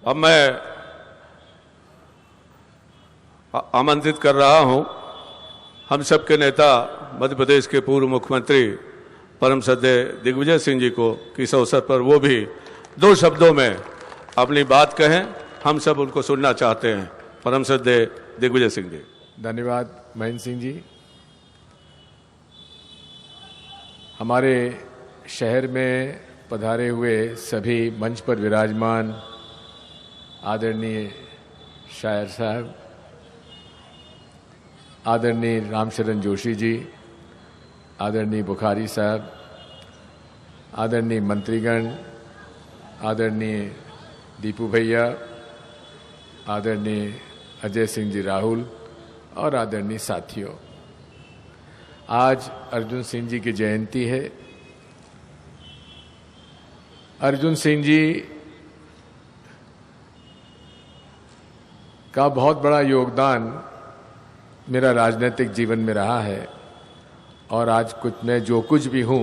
अब मैं आमंत्रित कर रहा हूं हम सबके नेता मध्य प्रदेश के पूर्व मुख्यमंत्री परम श्रद्धेय दिग्विजय सिंह जी को कि इस अवसर पर वो भी 2 शब्दों में अपनी बात कहें। हम सब उनको सुनना चाहते हैं। परम श्रद्धेय दिग्विजय सिंह जी। धन्यवाद महेंद्र सिंह जी। हमारे शहर में पधारे हुए सभी मंच पर विराजमान आदरणीय शायर साहब, आदरणीय रामशरण जोशी जी, आदरणीय बुखारी साहब, आदरणीय मंत्रीगण, आदरणीय दीपू भैया, आदरणीय अजय सिंह जी राहुल और आदरणीय साथियों, आज अर्जुन सिंह जी की जयंती है। अर्जुन सिंह जी का बहुत बड़ा योगदान मेरा राजनीतिक जीवन में रहा है और आज मैं जो कुछ भी हूं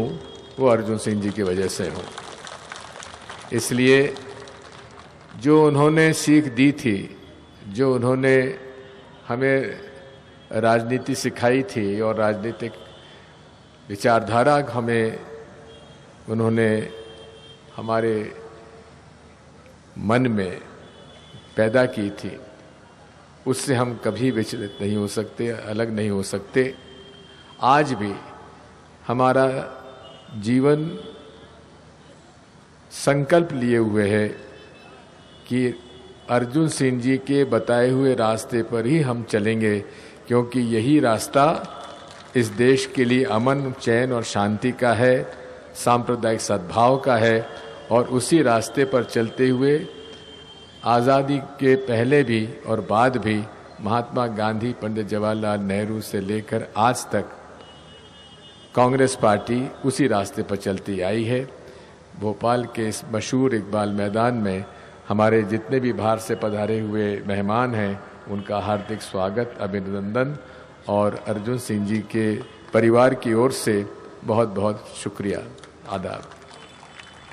वो अर्जुन सिंह जी की वजह से हूं। इसलिए जो उन्होंने सीख दी थी, जो उन्होंने हमें राजनीति सिखाई थी और राजनीतिक विचारधारा हमें उन्होंने हमारे मन में पैदा की थी, उससे हम कभी विचलित नहीं हो सकते, अलग नहीं हो सकते। आज भी हमारा जीवन संकल्प लिए हुए है कि अर्जुन सिंह जी के बताए हुए रास्ते पर ही हम चलेंगे, क्योंकि यही रास्ता इस देश के लिए अमन, चैन और शांति का है, सांप्रदायिक सद्भाव का है। और उसी रास्ते पर चलते हुए आज़ादी के पहले भी और बाद भी महात्मा गांधी, पंडित जवाहरलाल नेहरू से लेकर आज तक कांग्रेस पार्टी उसी रास्ते पर चलती आई है। भोपाल के इस मशहूर इकबाल मैदान में हमारे जितने भी बाहर से पधारे हुए मेहमान हैं, उनका हार्दिक स्वागत, अभिनंदन और अर्जुन सिंह जी के परिवार की ओर से बहुत बहुत शुक्रिया, आदाब।